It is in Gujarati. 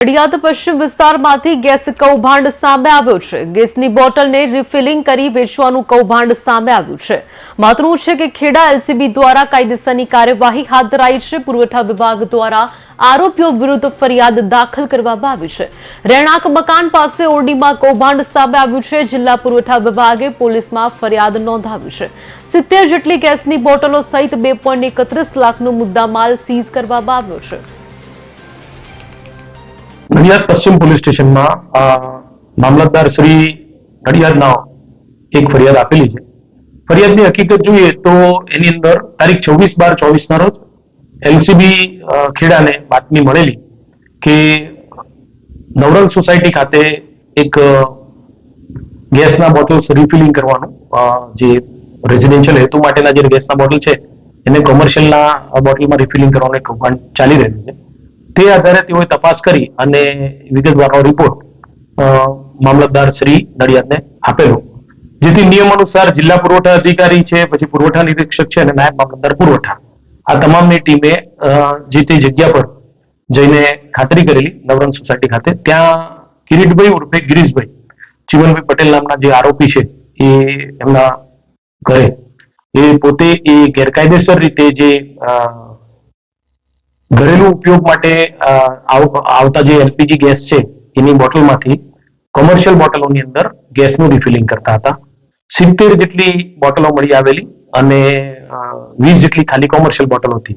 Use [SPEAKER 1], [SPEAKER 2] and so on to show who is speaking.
[SPEAKER 1] નડિયાદ પશ્ચિમ વિસ્તારમાંથી ગેસ કૌભાંડ સામે આવ્યો છે। ગેસની બોટલને રિફિલિંગ કરી વેચવાનું કૌભાંડ સામે આવ્યું છે। મહત્વનું છે કે ખેડા એલસીબી દ્વારા કાયદેસરની કાર્યવાહી હાથ ધરાઈ છે। પુરવઠા વિભાગ દ્વારા આરોપીઓ વિરુદ્ધ ફરિયાદ દાખલ કરવામાં આવી છે। રહેણાંક મકાન પાસે ઓરડીમાં કૌભાંડ સામે આવ્યું છે। જિલ્લા પુરવઠા વિભાગે પોલીસમાં ફરિયાદ નોંધાવી છે। 70 જેટલી ગેસની બોટલો સહિત 2.31 લાખનો મુદ્દામાલ સીઝ કરવામાં આવ્યો છે।
[SPEAKER 2] નડિયાદ પશ્ચિમ પોલીસ સ્ટેશનમાં મામલતદાર શ્રી નડિયાદના એક ફરિયાદ આપેલી છે। ફરિયાદની હકીકત જોઈએ તો એની અંદર તારીખ 24/12/24 ના રોજ એલસીબી ખેડાને બાતમી મળેલી કે નવરંગ સોસાયટી ખાતે એક ગેસના બોટલ્સ રિફિલિંગ કરવાનું જે રેઝિડેન્શિયલ હેતુ માટેના જે ગેસના બોટલ છે એને કોમર્શિયલના બોટલમાં રિફિલિંગ કરવાનું એક કૌભાંડ ચાલી રહ્યું છે। તે આધારે તેઓએ તપાસ કરી અને વિગતવારનો રિપોર્ટ મામલતદાર શ્રી નડિયાદને આપેલો, જેથી નિયમ અનુસાર જિલ્લા પુરવઠા અધિકારી છે, પછી પુરવઠા નિરીક્ષક છે અને નાયબ મામલતદાર પુરવઠા આ તમામની ટીમે જે તે જગ્યા પર જઈને ખાતરી કરેલી નવરંગ સોસાયટી ખાતે। ત્યાં કિરીટભાઈ ઉર્ફે ગિરીશભાઈ જીવનભાઈ પટેલ નામના જે આરોપી છે એ એમના ઘરે એ પોતે એ ગેરકાયદેસર રીતે જે ઘરેલુ ઉપયોગ માટે આવતા જે એલપીજી ગેસ છે એની બોટલમાંથી કોમર્શિયલ બોટલોની અંદર ગેસનું રિફિલિંગ કરતા હતા। 70 જેટલી બોટલો મળી આવેલી અને 20 જેટલી ખાલી કોમર્શિયલ બોટલો હતી।